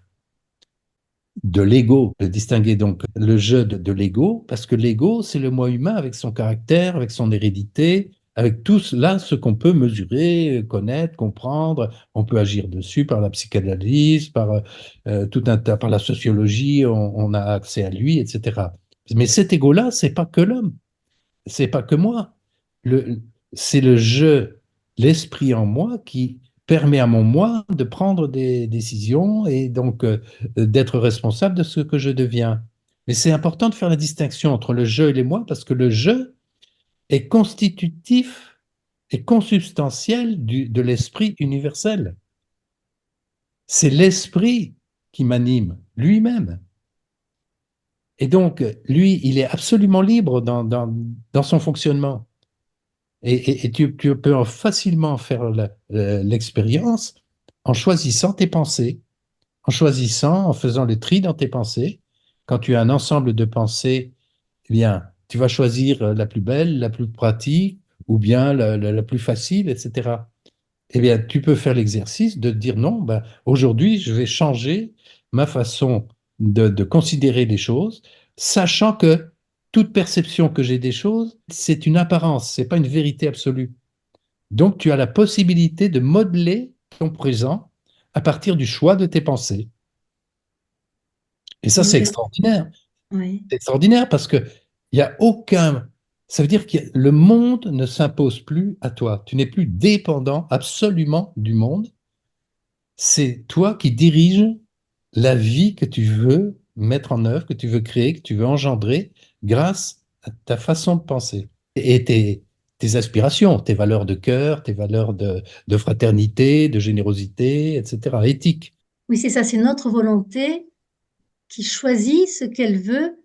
de l'ego, de distinguer donc le jeu de l'ego, parce que l'ego, c'est le moi humain avec son caractère, avec son hérédité, avec tout cela, ce qu'on peut mesurer, connaître, comprendre. On peut agir dessus par la psychanalyse, par tout un tas, par la sociologie, on a accès à lui, etc. Mais cet ego-là, c'est pas que l'homme, c'est pas que moi. Le, c'est le jeu, l'esprit en moi qui permet à mon moi de prendre des décisions et donc d'être responsable de ce que je deviens. Mais c'est important de faire la distinction entre le je et les moi parce que le je est constitutif et consubstantiel de l'esprit universel. C'est l'esprit qui m'anime lui-même. Et donc, lui, il est absolument libre dans son fonctionnement. Et tu peux facilement faire l'expérience en choisissant tes pensées, en choisissant, en faisant le tri dans tes pensées. Quand tu as un ensemble de pensées, eh bien, tu vas choisir la plus belle, la plus pratique, ou bien la plus facile, etc. Eh bien, tu peux faire l'exercice de dire non, ben, aujourd'hui, je vais changer ma façon de considérer les choses, sachant que toute perception que j'ai des choses, c'est une apparence, c'est pas une vérité absolue. Donc, tu as la possibilité de modeler ton présent à partir du choix de tes pensées. Et ça, c'est Oui, extraordinaire. oui. C'est extraordinaire parce que il y a aucun. Ça veut dire que le monde ne s'impose plus à toi. Tu n'es plus dépendant absolument du monde. C'est toi qui diriges la vie que tu veux mettre en œuvre, que tu veux créer, que tu veux engendrer grâce à ta façon de penser. Et tes aspirations, tes valeurs de cœur, tes valeurs de fraternité, de générosité, etc., éthique. Oui, c'est ça, c'est notre volonté qui choisit ce qu'elle veut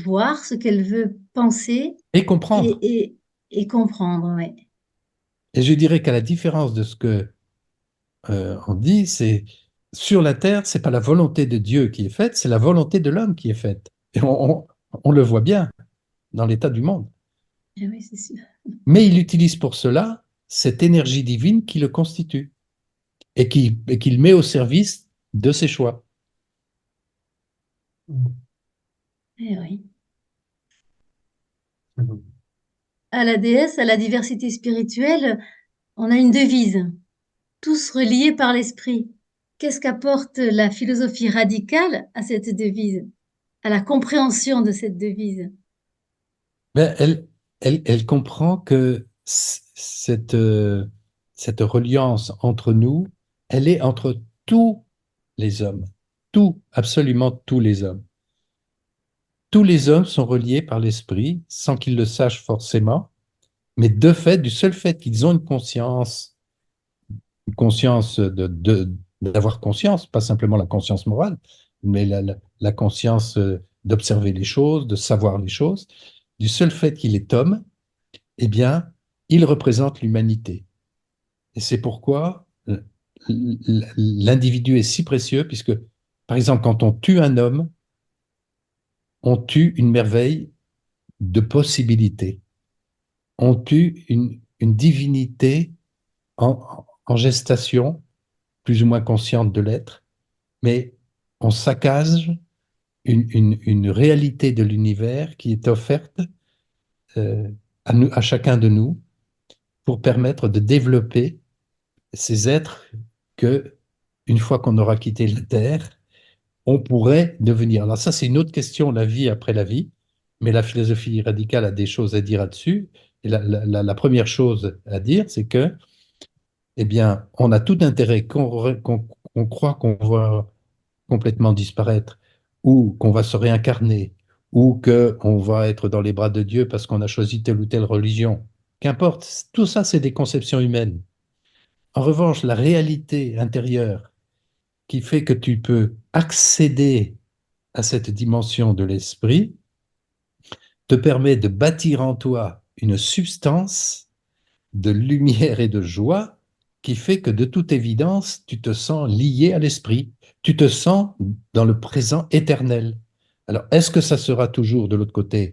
voir, ce qu'elle veut penser Et comprendre. et, et, et comprendre. Ouais. Et je dirais qu'à la différence de ce que on dit, c'est sur la terre, c'est pas la volonté de Dieu qui est faite, c'est la volonté de l'homme qui est faite. Et on le voit bien dans l'état du monde. Eh oui, c'est sûr. Mais il utilise pour cela cette énergie divine qui le constitue et qu'il met au service de ses choix. Eh oui. Mhm. À la déesse, à la diversité spirituelle, on a une devise, tous reliés par l'esprit. Qu'est-ce qu'apporte la philosophie radicale à cette devise, à la compréhension de cette devise? Mais elle comprend que cette reliance entre nous, elle est entre tous les hommes, tout, absolument tous les hommes. Tous les hommes sont reliés par l'esprit sans qu'ils le sachent forcément, mais de fait, du seul fait qu'ils ont une conscience d'avoir conscience, pas simplement la conscience morale, mais la conscience d'observer les choses, de savoir les choses, du seul fait qu'il est homme, eh bien, il représente l'humanité. Et c'est pourquoi l'individu est si précieux, puisque, par exemple, quand on tue un homme, on tue une merveille de possibilités. On tue une divinité en gestation, plus ou moins consciente de l'être, mais on saccage une réalité de l'univers qui est offerte euh, à chacun de nous pour permettre de développer ces êtres que, une fois qu'on aura quitté la Terre, on pourrait devenir. Alors ça, c'est une autre question, la vie après la vie, mais la philosophie radicale a des choses à dire là-dessus. Et la première chose à dire, c'est que, eh bien, on a tout intérêt qu'on croit qu'on va complètement disparaître, ou qu'on va se réincarner, ou qu'on va être dans les bras de Dieu parce qu'on a choisi telle ou telle religion. Qu'importe, tout ça, c'est des conceptions humaines. En revanche, la réalité intérieure qui fait que tu peux accéder à cette dimension de l'esprit te permet de bâtir en toi une substance de lumière et de joie qui fait que de toute évidence, tu te sens lié à l'esprit, tu te sens dans le présent éternel. Alors, est-ce que ça sera toujours de l'autre côté?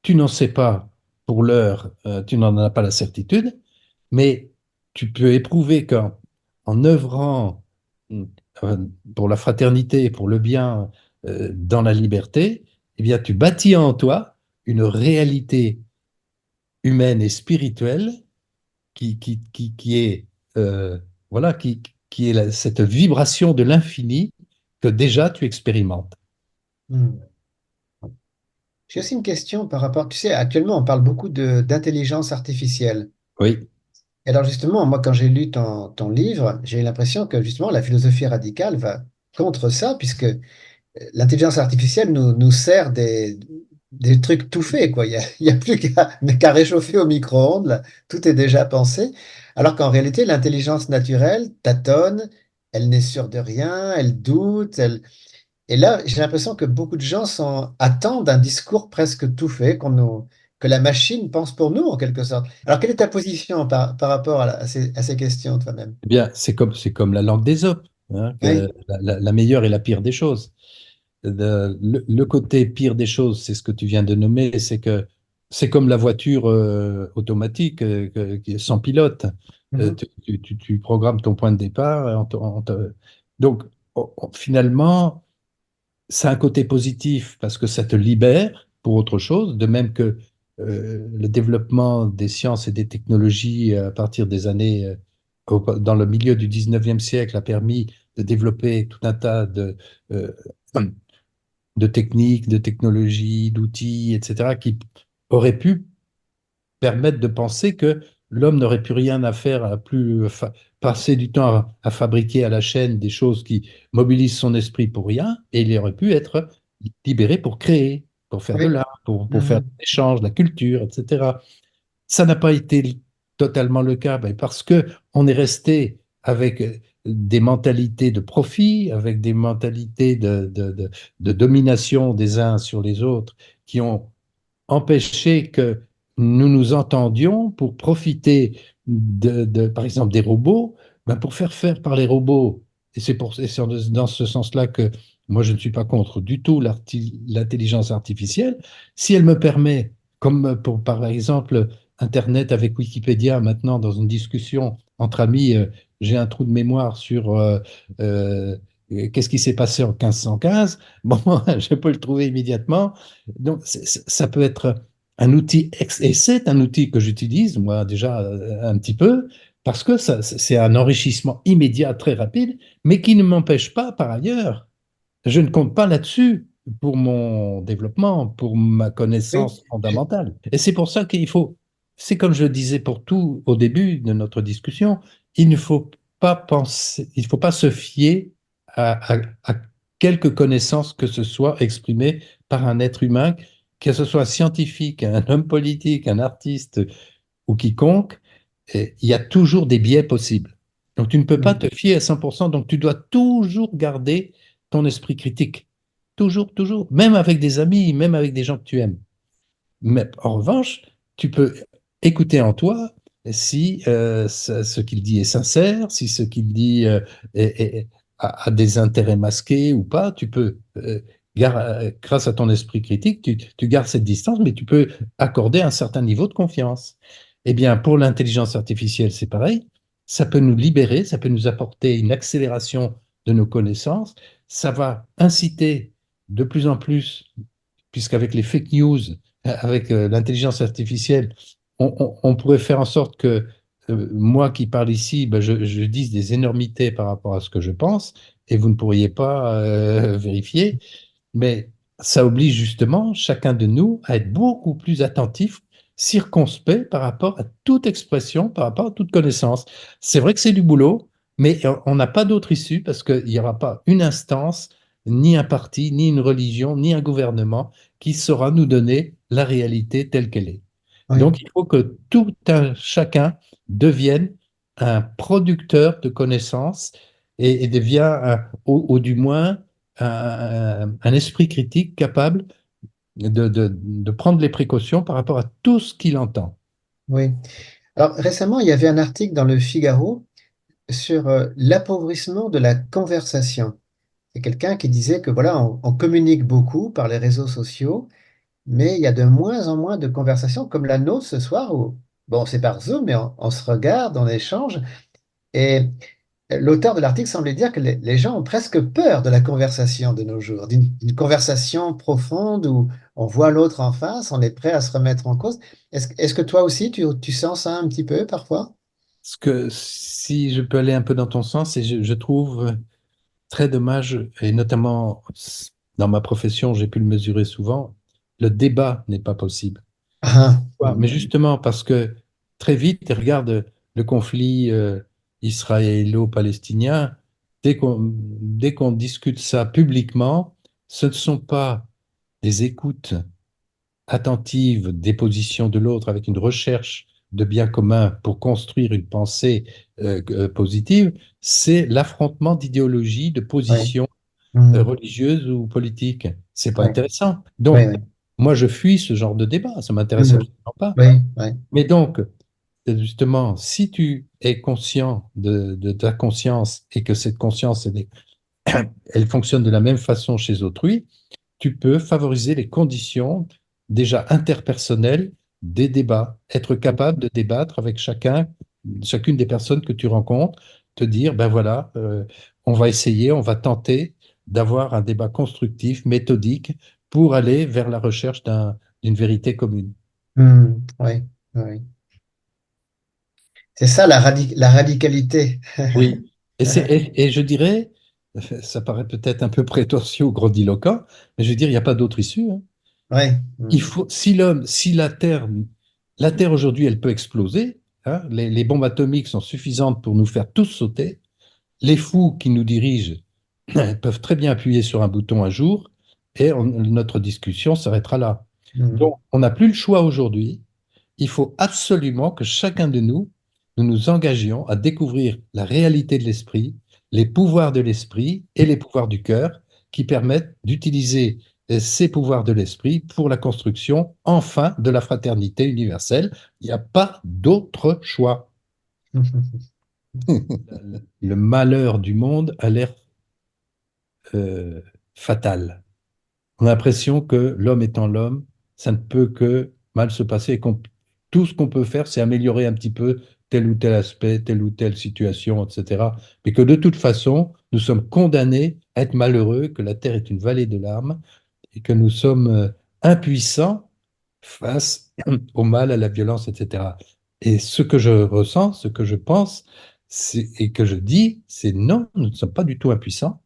Tu n'en sais pas pour l'heure, tu n'en as pas la certitude, mais tu peux éprouver qu'en œuvrant euh, pour la fraternité, pour le bien, dans la liberté, eh bien, tu bâtis en toi une réalité humaine et spirituelle qui est, voilà, qui est cette vibration de l'infini que déjà tu expérimentes. Mhm. J'ai aussi une question par rapport, tu sais, actuellement on parle beaucoup d'intelligence artificielle. Oui, Et alors justement, moi quand j'ai lu ton livre, j'ai eu l'impression que justement la philosophie radicale va contre ça, puisque l'intelligence artificielle nous sert des trucs tout faits, quoi. Il y a plus qu'à réchauffer au micro-ondes, là. Tout est déjà pensé. Alors qu'en réalité, l'intelligence naturelle tâtonne, elle n'est sûre de rien, elle doute. Et là, j'ai l'impression que beaucoup de gens attendent un discours presque tout fait, que la machine pense pour nous, en quelque sorte. Alors, quelle est ta position par rapport à ces questions, toi-même? eh bien, c'est comme la langue d'Ésope, hein, que Oui. la meilleure et la pire des choses. Le côté pire des choses, c'est ce que tu viens de nommer, c'est que c'est comme la voiture automatique qui est sans pilote. Mhm. Tu programmes ton point de départ. Donc, finalement, ça a un côté positif parce que ça te libère pour autre chose, de même que le développement des sciences et des technologies à partir des années, dans le milieu du 19e siècle, a permis de développer tout un tas euh, de techniques, de technologies, d'outils, etc., qui auraient pu permettre de penser que l'homme n'aurait plus rien à faire, à plus passer du temps à fabriquer à la chaîne des choses qui mobilisent son esprit pour rien, et il aurait pu être libéré pour créer, pour faire de Oui. l'art, pour faire Mhm. des échanges, de la culture, etc. Ça n'a pas été totalement le cas, ben, parce que on est resté avec des mentalités de profit, avec des mentalités de domination des uns sur les autres, qui ont empêcher que nous nous entendions pour profiter par exemple, des robots, ben pour faire par les robots. Et c'est dans ce sens-là que moi, je ne suis pas contre du tout l'intelligence artificielle. Si elle me permet, comme pour, par exemple, Internet avec Wikipédia, maintenant, dans une discussion entre amis, j'ai un trou de mémoire sur euh, qu'est-ce qui s'est passé en 1515. Bon, je peux le trouver immédiatement. Donc, ça peut être un outil, et c'est un outil que j'utilise, moi, déjà un petit peu, parce que c'est un enrichissement immédiat, très rapide, mais qui ne m'empêche pas, par ailleurs, je ne compte pas là-dessus pour mon développement, pour ma Oui. connaissance fondamentale. Et c'est pour ça qu'il faut, c'est comme je le disais pour tout au début de notre discussion, il ne faut pas penser, il ne faut pas se fier à quelque connaissance que ce soit exprimée par un être humain, que ce soit scientifique, un homme politique, un artiste ou quiconque, il y a toujours des biais possibles. Donc tu ne peux pas Mhm. te fier à 100%, donc tu dois toujours garder ton esprit critique. Toujours, toujours. Même avec des amis, même avec des gens que tu aimes. Mais en revanche, tu peux écouter en toi si ce qu'il dit est sincère, si ce qu'il dit a des intérêts masqués ou pas. Tu peux, grâce à ton esprit critique, tu gardes cette distance, mais tu peux accorder un certain niveau de confiance. Eh bien, pour l'intelligence artificielle, c'est pareil. Ça peut nous libérer, ça peut nous apporter une accélération de nos connaissances. Ça va inciter de plus en plus, puisqu'avec les fake news, avec l'intelligence artificielle, on pourrait faire en sorte que moi qui parle ici, ben, je dise des énormités par rapport à ce que je pense, et vous ne pourriez pas vérifier, mais ça oblige justement chacun de nous à être beaucoup plus attentif, circonspect par rapport à toute expression, par rapport à toute connaissance. C'est vrai que c'est du boulot, mais on n'a pas d'autre issue parce qu'il n'y aura pas une instance, ni un parti, ni une religion, ni un gouvernement qui saura nous donner la réalité telle qu'elle est. Oui. Donc, il faut que tout un chacun devienne un producteur de connaissances et devienne, ou du moins, un esprit critique capable de prendre les précautions par rapport à tout ce qu'il entend. Oui. Alors récemment, il y avait un article dans le Figaro sur l'appauvrissement de la conversation. C'est quelqu'un qui disait que voilà, on communique beaucoup par les réseaux sociaux, mais il y a de moins en moins de conversations comme la nôtre ce soir où, bon, c'est par Zoom, mais on se regarde, on échange. Et l'auteur de l'article semblait dire que les gens ont presque peur de la conversation de nos jours, d'une conversation profonde où on voit l'autre en face, on est prêt à se remettre en cause. Est-ce que toi aussi, tu sens ça un petit peu parfois? Ce que, si je peux aller un peu dans ton sens, et je trouve très dommage, et notamment dans ma profession, j'ai pu le mesurer souvent, le débat n'est pas possible. Ah, Ouais, mais justement, parce que très vite, regarde le conflit israélo-palestinien, dès qu'on discute ça publiquement, ce ne sont pas des écoutes attentive des positions de l'autre avec une recherche de bien commun pour construire une pensée positive, c'est l'affrontement d'idéologies, de oui. positions Mhm. religieuses ou politiques. C'est pas Oui, intéressant. oui, Donc, oui. moi, je fuis ce genre de débat. Ça m'intéresse Mhm. absolument pas. Oui, oui, Mais donc, justement, si tu es conscient de ta conscience et que cette conscience, elle fonctionne de la même façon chez autrui, tu peux favoriser les conditions déjà interpersonnel des débats, être capable de débattre avec chacune des personnes que tu rencontres, te dire, ben voilà, on va essayer, on va tenter d'avoir un débat constructif, méthodique, pour aller vers la recherche d'une vérité commune. Oui, oui. C'est ça la radicalité. Oui, et je dirais, ça paraît peut-être un peu prétentieux ou grandiloquent, mais je veux dire, il n'y a pas d'autre issue, hein. Oui. Si la Terre aujourd'hui, elle peut exploser, hein, les bombes atomiques sont suffisantes pour nous faire tous sauter, les fous qui nous dirigent peuvent très bien appuyer sur un bouton un jour et notre discussion s'arrêtera là. Donc, on n'a plus le choix aujourd'hui. Il faut absolument que chacun de nous, nous nous engagions à découvrir la réalité de l'esprit, les pouvoirs de l'esprit et les pouvoirs du cœur qui permettent d'utiliser ces pouvoirs de l'esprit pour la construction, enfin, de la fraternité universelle. Il n'y a pas d'autre choix. Le malheur du monde a l'air euh, fatal. On a l'impression que l'homme étant l'homme, ça ne peut que mal se passer et tout ce qu'on peut faire, c'est améliorer un petit peu tel ou tel aspect, telle ou telle situation, etc. Mais que de toute façon, nous sommes condamnés à être malheureux, que la terre est une vallée de larmes et que nous sommes impuissants face au mal, à la violence, etc. Et ce que je ressens, ce que je pense, et que je dis, c'est non, nous ne sommes pas du tout impuissants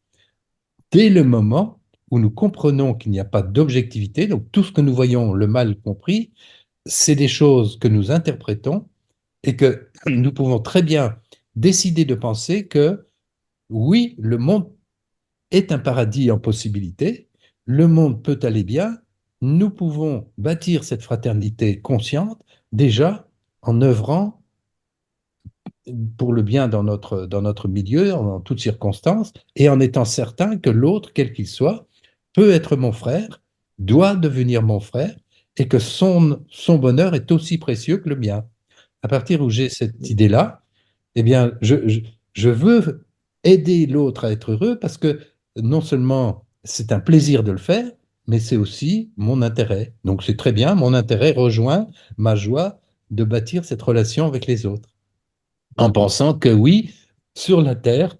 dès le moment où nous comprenons qu'il n'y a pas d'objectivité, donc tout ce que nous voyons, le mal compris, c'est des choses que nous interprétons et que nous pouvons très bien décider de penser que oui, le monde est un paradis en possibilité, le monde peut aller bien, nous pouvons bâtir cette fraternité consciente déjà en œuvrant pour le bien dans notre milieu, en toutes circonstances, et en étant certain que l'autre, quel qu'il soit, peut être mon frère, doit devenir mon frère, et que son bonheur est aussi précieux que le mien. À partir où j'ai cette idée-là, eh bien, je veux aider l'autre à être heureux parce que non seulement c'est un plaisir de le faire, mais c'est aussi mon intérêt. Donc c'est très bien, mon intérêt rejoint ma joie de bâtir cette relation avec les autres en pensant que oui, sur la Terre,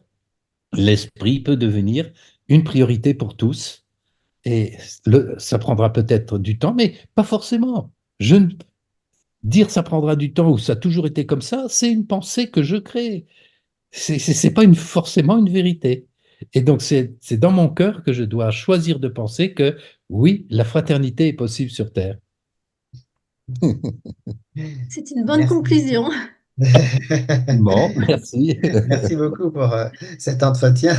l'esprit peut devenir une priorité pour tous. Et ça prendra peut-être du temps, mais pas forcément. Je, ne- Dire ça prendra du temps ou ça a toujours été comme ça, c'est une pensée que je crée. C'est pas forcément une vérité. Et donc, c'est dans mon cœur que je dois choisir de penser que oui, la fraternité est possible sur Terre. C'est une bonne Merci. conclusion. Bon, merci. Merci beaucoup pour cet entretien.